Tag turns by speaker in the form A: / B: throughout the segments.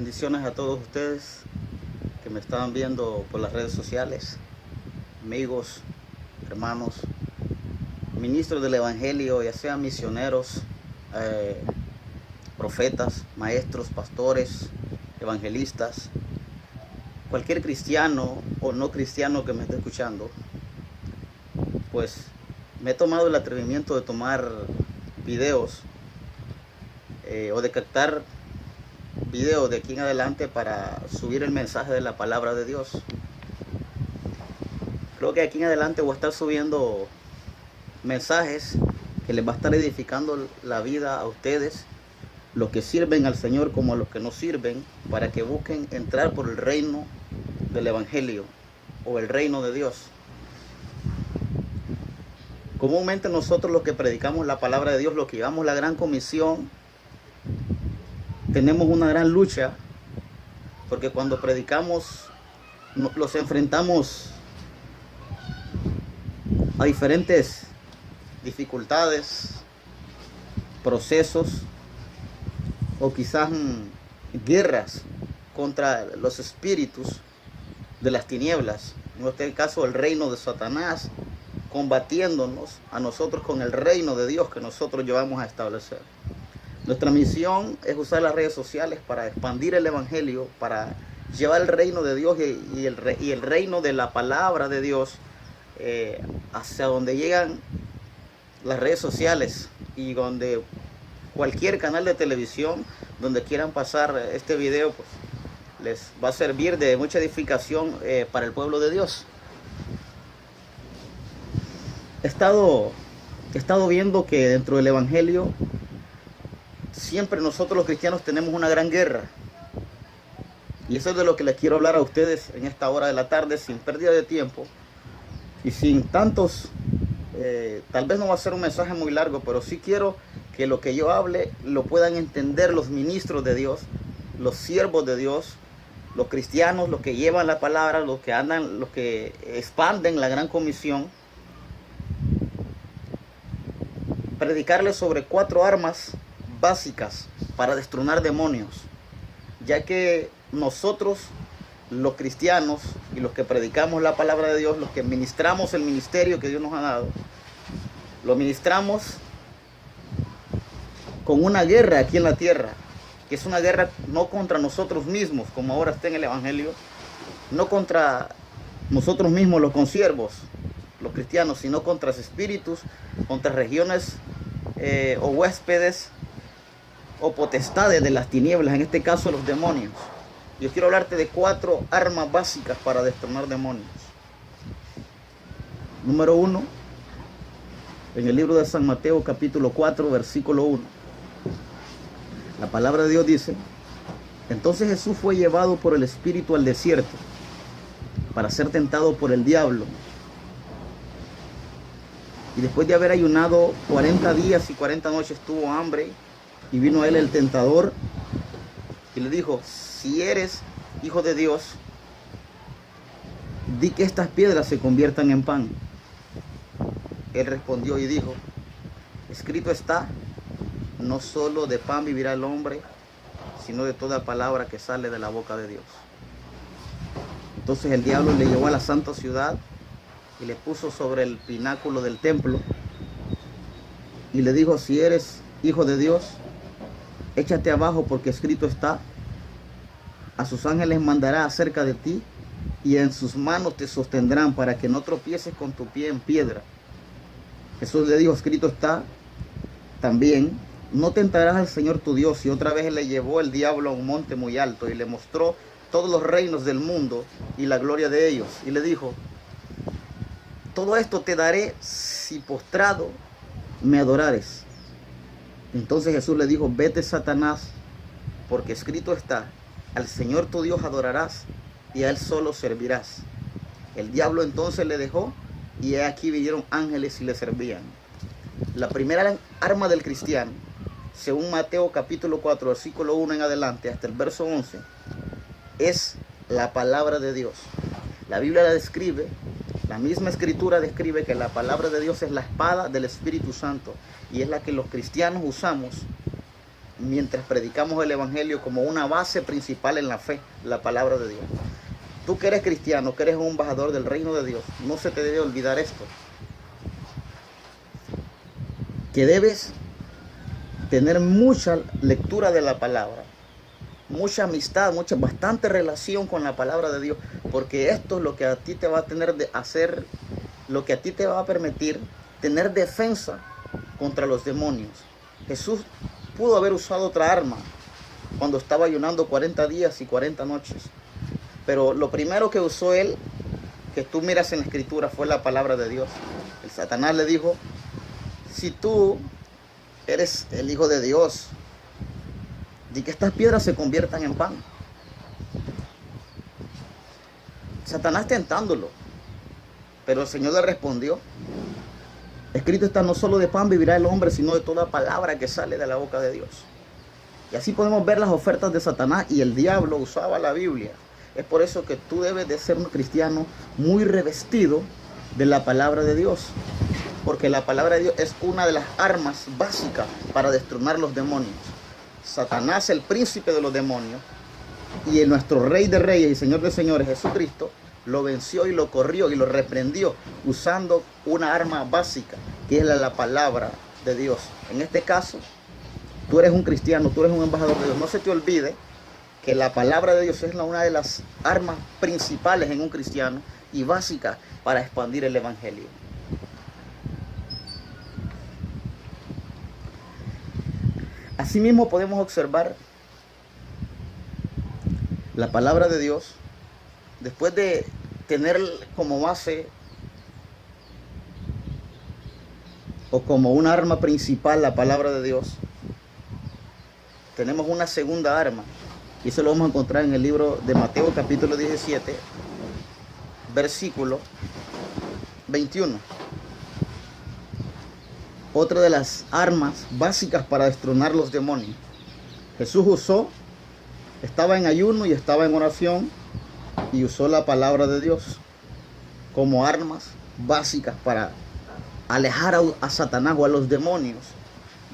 A: Bendiciones a todos ustedes que me están viendo por las redes sociales, amigos, hermanos, ministros del Evangelio, ya sean misioneros, profetas, maestros, pastores, evangelistas, cualquier cristiano o no cristiano que me esté escuchando. Pues me he tomado el atrevimiento de tomar videos o de captar videos de aquí en adelante para subir el mensaje de la palabra de Dios. Creo que aquí en adelante voy a estar subiendo mensajes que les va a estar edificando la vida a ustedes, los que sirven al Señor como a los que no sirven, para que busquen entrar por el reino del Evangelio o el reino de Dios. Comúnmente nosotros los que predicamos la palabra de Dios, los que llevamos la gran comisión, tenemos una gran lucha, porque cuando predicamos los enfrentamos a diferentes dificultades, procesos o quizás guerras contra los espíritus de las tinieblas, en este caso el reino de Satanás, combatiéndonos a nosotros con el reino de Dios que nosotros llevamos a establecer. Nuestra misión es usar las redes sociales para expandir el Evangelio, para llevar el reino de Dios y el reino de la palabra de Dios hacia donde llegan las redes sociales y donde cualquier canal de televisión donde quieran pasar este video, pues les va a servir de mucha edificación para el pueblo de Dios. He estado viendo que dentro del Evangelio siempre nosotros los cristianos tenemos una gran guerra. Y eso es de lo que les quiero hablar a ustedes en esta hora de la tarde, sin pérdida de tiempo y sin tantos, tal vez no va a ser un mensaje muy largo, pero sí quiero que lo que yo hable lo puedan entender los ministros de Dios, los siervos de Dios, los cristianos, los que llevan la palabra, los que expanden la gran comisión. Predicarles sobre 4 armas básicas para destronar demonios, ya que nosotros los cristianos y los que predicamos la palabra de Dios, los que ministramos el ministerio que Dios nos ha dado, lo ministramos con una guerra aquí en la tierra, que es una guerra no contra nosotros mismos, como ahora está en el Evangelio, no contra nosotros mismos los consiervos, los cristianos, sino contra espíritus, contra regiones o huéspedes o potestades de las tinieblas, en este caso los demonios. Yo quiero hablarte de 4 armas básicas para destronar demonios. Número 1, en el libro de San Mateo capítulo 4 versículo 1. La palabra de Dios dice: entonces Jesús fue llevado por el Espíritu al desierto para ser tentado por el diablo. Y después de haber ayunado 40 días y 40 noches tuvo hambre, y vino a él el tentador y le dijo: si eres hijo de Dios, di que estas piedras se conviertan en pan. Él respondió y dijo: escrito está, no solo de pan vivirá el hombre, sino de toda palabra que sale de la boca de Dios. Entonces el diablo le llevó a la santa ciudad y le puso sobre el pináculo del templo y le dijo: si eres hijo de Dios, échate abajo, porque escrito está, a sus ángeles mandará acerca de ti, y en sus manos te sostendrán para que no tropieces con tu pie en piedra. Jesús le dijo: escrito está también, no tentarás al Señor tu Dios. Y otra vez le llevó el diablo a un monte muy alto y le mostró todos los reinos del mundo y la gloria de ellos. Y le dijo: todo esto te daré si postrado me adorares. Entonces Jesús le dijo: vete, Satanás, porque escrito está, al Señor tu Dios adorarás y a Él solo servirás. El diablo entonces le dejó, y he aquí vinieron ángeles y le servían. La primera arma del cristiano, según Mateo capítulo 4, versículo 1 en adelante hasta el verso 11, es la palabra de Dios. La Biblia la describe, la misma escritura describe que la palabra de Dios es la espada del Espíritu Santo, y es la que los cristianos usamos mientras predicamos el evangelio como una base principal en la fe, la palabra de Dios. Tú que eres cristiano, que eres un embajador del reino de Dios, no se te debe olvidar esto. Que debes tener mucha lectura de la palabra, mucha amistad, bastante relación con la palabra de Dios, porque esto es lo que a ti te va a tener de hacer, lo que a ti te va a permitir tener defensa contra los demonios. Jesús pudo haber usado otra arma cuando estaba ayunando 40 días y 40 noches. Pero lo primero que usó él, que tú miras en la escritura, fue la palabra de Dios. El Satanás le dijo, si tú eres el Hijo de Dios, di que estas piedras se conviertan en pan. Satanás tentándolo. Pero el Señor le respondió, escrito está, no solo de pan vivirá el hombre, sino de toda palabra que sale de la boca de Dios. Y así podemos ver las ofertas de Satanás, y el diablo usaba la Biblia. Es por eso que tú debes de ser un cristiano muy revestido de la palabra de Dios. Porque la palabra de Dios es una de las armas básicas para destronar los demonios. Satanás, el príncipe de los demonios, y nuestro Rey de Reyes y Señor de Señores, Jesucristo, lo venció y lo corrió y lo reprendió usando una arma básica, que es la palabra de Dios. En este caso, tú eres un cristiano, tú eres un embajador de Dios. No se te olvide que la palabra de Dios es una de las armas principales en un cristiano y básicas para expandir el evangelio. Asimismo podemos observar la palabra de Dios, después de tener como base o como una arma principal la palabra de Dios, tenemos una segunda arma, y eso lo vamos a encontrar en el libro de Mateo capítulo 17, versículo 21. Otra de las armas básicas para destronar los demonios. Jesús estaba en ayuno y estaba en oración, y usó la palabra de Dios como armas básicas para alejar a Satanás o a los demonios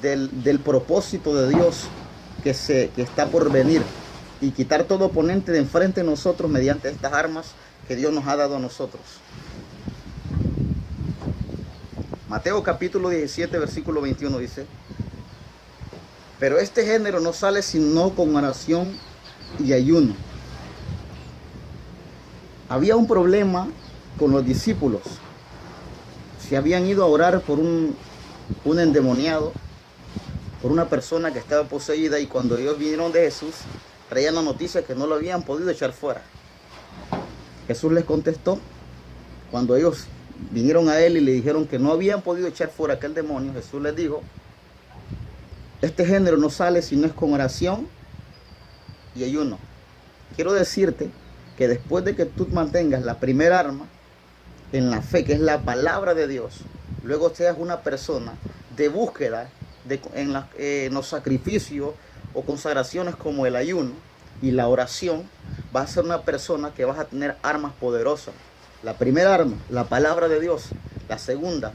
A: del propósito de Dios que está por venir, y quitar todo oponente de enfrente de nosotros mediante estas armas que Dios nos ha dado a nosotros. Mateo capítulo 17 versículo 21 dice, pero este género no sale sino con oración y ayuno. Había un problema con los discípulos. Se habían ido a orar por un endemoniado, por una persona que estaba poseída, y cuando ellos vinieron de Jesús, traían la noticia que no lo habían podido echar fuera. Jesús les contestó, cuando ellos vinieron a él y le dijeron que no habían podido echar fuera aquel demonio, Jesús les dijo, este género no sale si no es con oración y ayuno. Quiero decirte que después de que tú mantengas la primera arma en la fe, que es la palabra de Dios, luego seas una persona de búsqueda en los sacrificios o consagraciones como el ayuno y la oración, vas a ser una persona que vas a tener armas poderosas. La primera arma, la palabra de Dios. La segunda,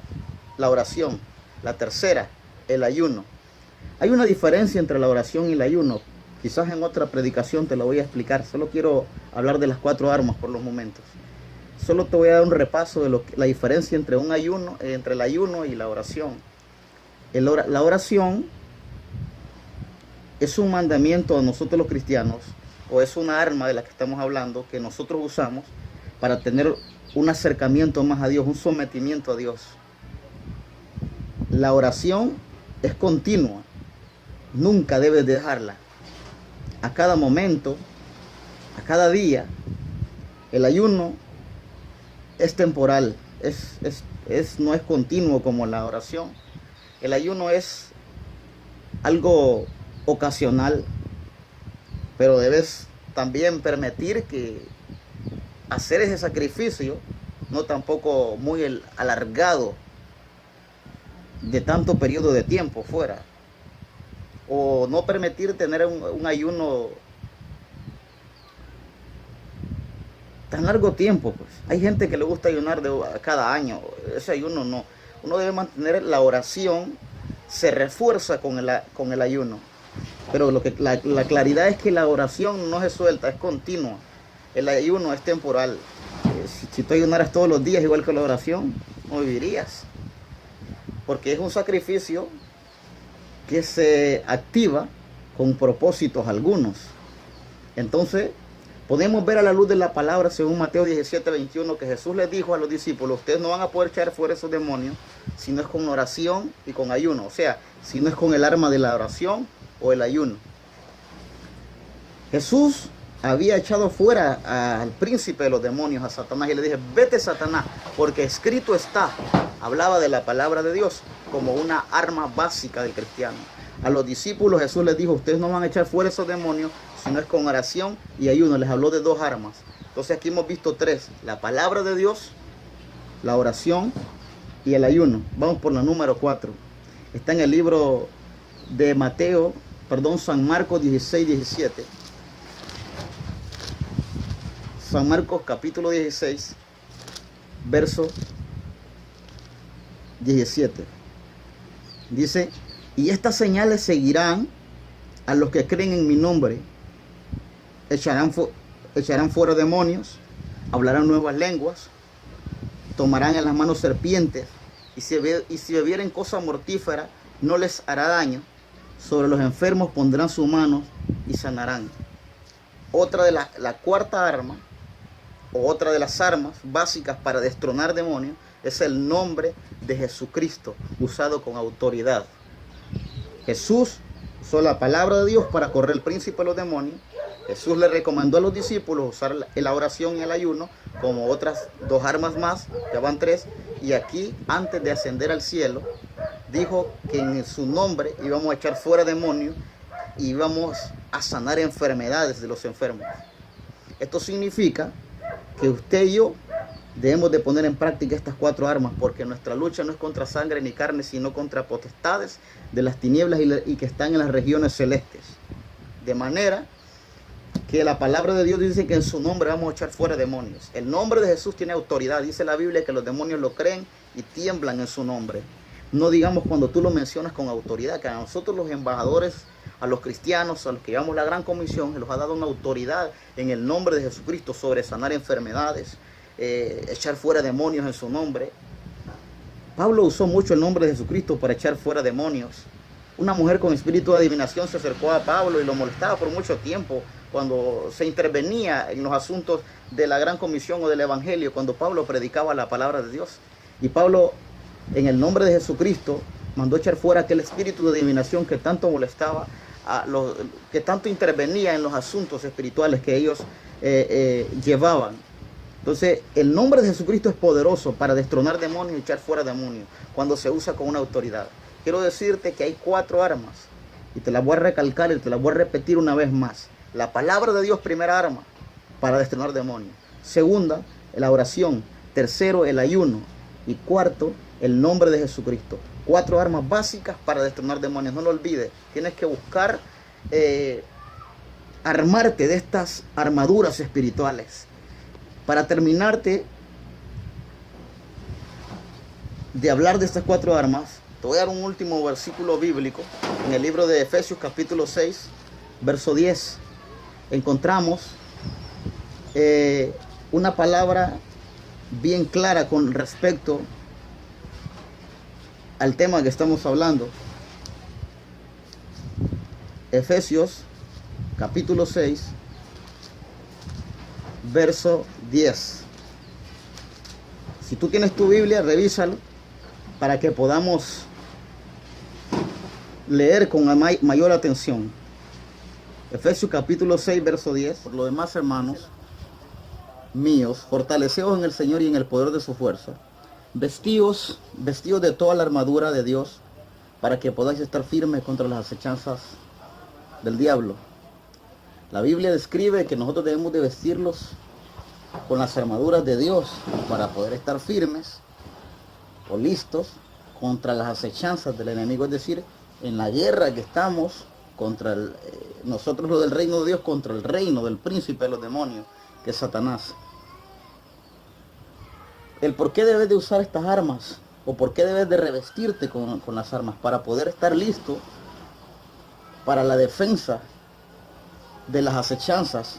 A: la oración. La tercera, el ayuno. Hay una diferencia entre la oración y el ayuno. Quizás en otra predicación te lo voy a explicar. Solo quiero hablar de las 4 armas por los momentos. Solo te voy a dar un repaso de la diferencia entre el ayuno y la oración. La oración es un mandamiento a nosotros los cristianos, o es una arma de la que estamos hablando, que nosotros usamos para tener un acercamiento más a Dios, un sometimiento a Dios. La oración es continua, nunca debes dejarla. A cada momento, a cada día. El ayuno es temporal, no es continuo como la oración. El ayuno es algo ocasional, pero debes también permitir que hacer ese sacrificio, no tampoco muy alargado, de tanto periodo de tiempo fuera, o no permitir tener un ayuno tan largo tiempo. Pues hay gente que le gusta ayunar cada año. Ese ayuno no. Uno debe mantener la oración, se refuerza con el ayuno. Pero la claridad es que la oración no se suelta, es continua. El ayuno es temporal. Si tú ayunaras todos los días igual que la oración, no vivirías. Porque es un sacrificio que se activa con propósitos algunos. Entonces, podemos ver a la luz de la palabra, según Mateo 17:21, que Jesús les dijo a los discípulos: ustedes no van a poder echar fuera esos demonios si no es con oración y con ayuno. O sea, si no es con el arma de la oración o el ayuno. Jesús había echado fuera al príncipe de los demonios, a Satanás, y le dije: vete, Satanás, porque escrito está. Hablaba de la palabra de Dios como una arma básica del cristiano. A los discípulos Jesús les dijo: ustedes no van a echar fuera esos demonios si no es con oración y ayuno. Les habló de dos armas. Entonces aquí hemos visto tres: la palabra de Dios, la oración y el ayuno. Vamos por la número 4. Está en el libro de San Marcos 16:17. San Marcos capítulo 16, verso 17. Dice: y estas señales seguirán a los que creen en mi nombre. Echarán fuera demonios, hablarán nuevas lenguas, tomarán en las manos serpientes, y si bebieren cosa mortífera no les hará daño. Sobre los enfermos pondrán sus manos y sanarán. Otra de la cuarta arma, o otra de las armas básicas para destronar demonios, es el nombre de Jesucristo, usado con autoridad. Jesús usó la palabra de Dios para correr el príncipe de los demonios. Jesús le recomendó a los discípulos usar la oración y el ayuno como otras dos armas más, ya van 3. Y aquí, antes de ascender al cielo, dijo que en su nombre íbamos a echar fuera demonios y íbamos a sanar enfermedades de los enfermos. Esto significa que usted y yo debemos de poner en práctica estas 4 armas, porque nuestra lucha no es contra sangre ni carne, sino contra potestades de las tinieblas y que están en las regiones celestes. De manera que la palabra de Dios dice que en su nombre vamos a echar fuera demonios. El nombre de Jesús tiene autoridad. Dice la Biblia que los demonios lo creen y tiemblan en su nombre. No digamos cuando tú lo mencionas con autoridad, que a nosotros los embajadores, a los cristianos, a los que llevamos la gran comisión, se los ha dado una autoridad en el nombre de Jesucristo sobre sanar enfermedades, echar fuera demonios en su nombre. Pablo usó mucho el nombre de Jesucristo para echar fuera demonios. Una mujer con espíritu de adivinación se acercó a Pablo y lo molestaba por mucho tiempo cuando se intervenía en los asuntos de la gran comisión o del evangelio, cuando Pablo predicaba la palabra de Dios. Y Pablo, en el nombre de Jesucristo, mandó echar fuera aquel espíritu de adivinación que tanto molestaba, que tanto intervenía en los asuntos espirituales que ellos llevaban. Entonces, el nombre de Jesucristo es poderoso para destronar demonios y echar fuera demonios cuando se usa con una autoridad. Quiero decirte que hay 4 armas y te las voy a recalcar y te las voy a repetir una vez más. La palabra de Dios, primera arma para destronar demonios. Segunda, la oración. Tercero, el ayuno. Y cuarto, el nombre de Jesucristo. 4 armas básicas para destronar demonios. No lo olvides. Tienes que buscar armarte de estas armaduras espirituales. Para terminarte de hablar de estas 4 armas, te voy a dar un último versículo bíblico. En el libro de Efesios capítulo 6, verso 10, encontramos una palabra bien clara con respecto al tema que estamos hablando. Efesios capítulo 6, verso 10. Si tú tienes tu Biblia, revísalo para que podamos leer con mayor atención. Efesios capítulo 6, verso 10. Por lo demás, hermanos míos, fortaleceos en el Señor y en el poder de su fuerza. Vestidos de toda la armadura de Dios, para que podáis estar firmes contra las acechanzas del diablo. La Biblia describe que nosotros debemos de vestirlos con las armaduras de Dios para poder estar firmes o listos contra las acechanzas del enemigo, es decir, en la guerra que estamos contra nosotros los del reino de Dios, contra el reino del príncipe de los demonios, que es Satanás. El por qué debes de usar estas armas, o por qué debes de revestirte con las armas, para poder estar listo para la defensa de las acechanzas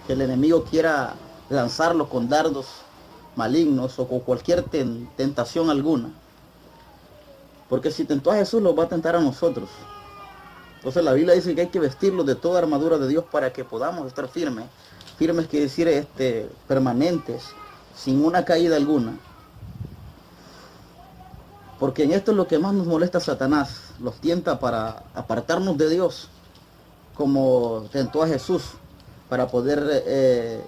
A: que el enemigo quiera lanzarlo con dardos malignos o con cualquier tentación alguna. Porque si tentó a Jesús, lo va a tentar a nosotros. Entonces la Biblia dice que hay que vestirlos de toda armadura de Dios para que podamos estar firmes. Firmes quiere decir permanentes, sin una caída alguna. Porque en esto es lo que más nos molesta a Satanás. Los tienta para apartarnos de Dios, como tentó a Jesús, para poder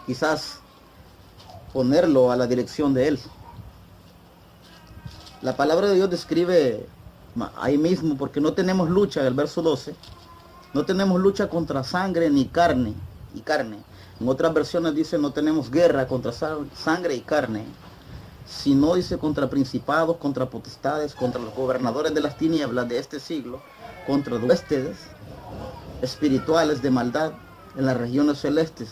A: quizás ponerlo a la dirección de Él. La palabra de Dios describe ahí mismo, porque no tenemos lucha, en el verso 12, no tenemos lucha contra sangre ni carne. En otras versiones dice no tenemos guerra contra sangre y carne, sino dice contra principados, contra potestades, contra los gobernadores de las tinieblas de este siglo, contra huestes espirituales de maldad en las regiones celestes.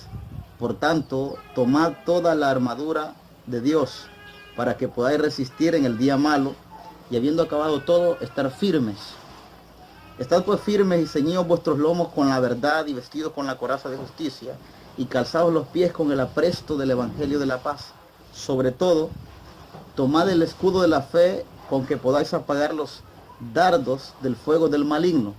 A: Por tanto, tomad toda la armadura de Dios para que podáis resistir en el día malo, y habiendo acabado todo, estar firmes. Estad pues firmes y ceñidos vuestros lomos con la verdad y vestidos con la coraza de justicia y calzados los pies con el apresto del evangelio de la paz. Sobre todo, tomad el escudo de la fe con que podáis apagar los dardos del fuego del maligno.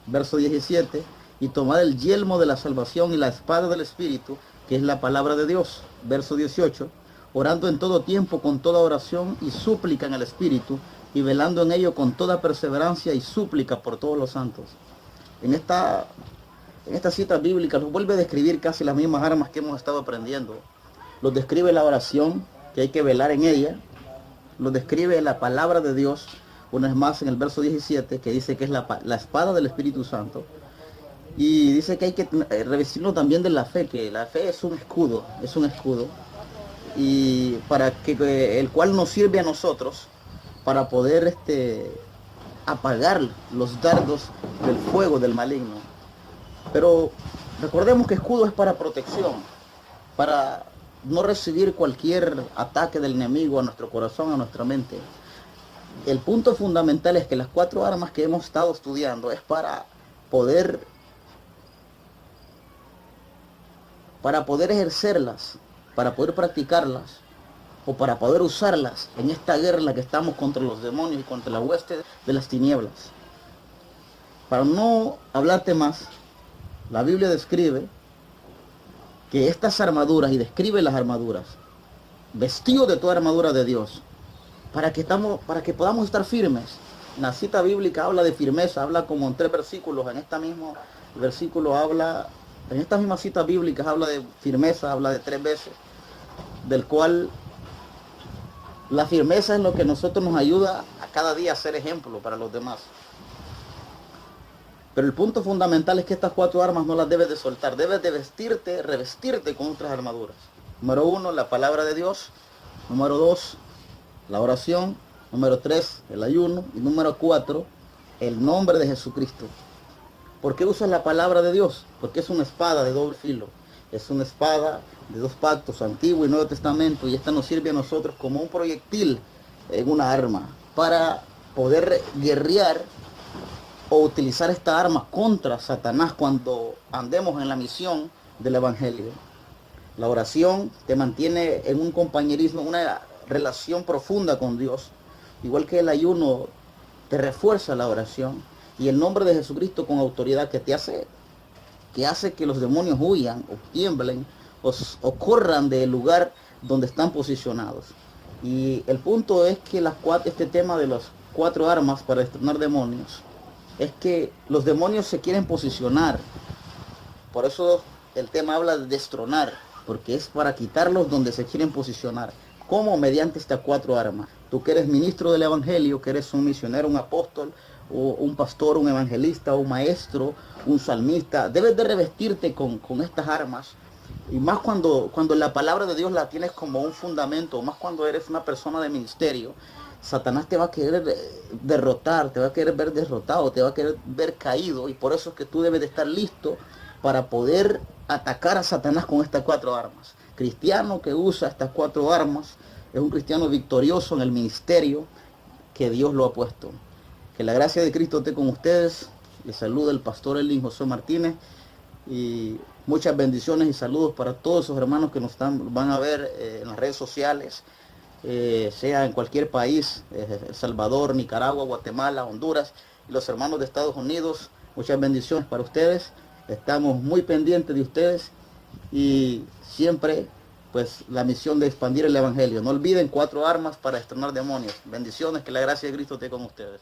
A: Verso 17, y tomad el yelmo de la salvación y la espada del Espíritu, que es la palabra de Dios. Verso 18, orando en todo tiempo con toda oración y súplica en el Espíritu, y velando en ello con toda perseverancia y súplica por todos los santos. En esta cita bíblica nos vuelve a describir casi las mismas armas que hemos estado aprendiendo. Nos describe la oración, que hay que velar en ella. Nos describe la palabra de Dios, una vez más en el verso 17, que dice que es la espada del Espíritu Santo. Y dice que hay que revestirnos también de la fe, que la fe es un escudo, y para que el cual nos sirve a nosotros para poder apagar los dardos del fuego del maligno. Pero recordemos que escudo es para protección, para no recibir cualquier ataque del enemigo a nuestro corazón, a nuestra mente. El punto fundamental es que las 4 armas que hemos estado estudiando es para poder ejercerlas, para poder practicarlas, o para poder usarlas en esta guerra en la que estamos contra los demonios y contra la hueste de las tinieblas. Para no hablarte más, la Biblia describe que estas armaduras, y describe las armaduras, vestidos de toda armadura de Dios, para que podamos estar firmes. La cita bíblica habla de firmeza, habla como en 3 versículos. En esta misma cita bíblica habla de firmeza, habla de 3 veces, del cual la firmeza es lo que a nosotros nos ayuda a cada día a ser ejemplo para los demás. Pero el punto fundamental es que estas 4 armas no las debes de soltar. Debes de revestirte con otras armaduras. Número 1, la palabra de Dios. Número 2, la oración. Número 3, el ayuno. Y número 4, el nombre de Jesucristo. ¿Por qué usas la palabra de Dios? Porque es una espada de doble filo. Es una espada de 2 pactos, Antiguo y Nuevo Testamento, y esta nos sirve a nosotros como un proyectil en una arma para poder guerrear o utilizar esta arma contra Satanás cuando andemos en la misión del Evangelio. La oración te mantiene en un compañerismo, una relación profunda con Dios, igual que el ayuno te refuerza la oración, y el nombre de Jesucristo con autoridad que hace que los demonios huyan o tiemblen o corran del lugar donde están posicionados. Y el punto es que este tema de las 4 armas para destronar demonios es que los demonios se quieren posicionar. Por eso el tema habla de destronar, porque es para quitarlos donde se quieren posicionar. ¿Cómo? Mediante estas 4 armas. Tú que eres ministro del Evangelio, que eres un misionero, un apóstol, o un pastor, un evangelista, un maestro, un salmista, debes de revestirte con estas armas. Y más cuando la palabra de Dios la tienes como un fundamento, más cuando eres una persona de ministerio, Satanás te va a querer derrotar, te va a querer ver derrotado, te va a querer ver caído, y por eso es que tú debes de estar listo para poder atacar a Satanás con estas 4 armas. Cristiano que usa estas 4 armas es un cristiano victorioso en el ministerio que Dios lo ha puesto. Que la gracia de Cristo esté con ustedes. Les saluda el pastor Elin José Martínez y muchas bendiciones y saludos para todos esos hermanos que van a ver en las redes sociales, sea en cualquier país, El Salvador, Nicaragua, Guatemala, Honduras y los hermanos de Estados Unidos. Muchas bendiciones para ustedes. Estamos muy pendientes de ustedes y siempre pues la misión de expandir el evangelio. No olviden 4 armas para estrenar demonios. Bendiciones, que la gracia de Cristo esté con ustedes.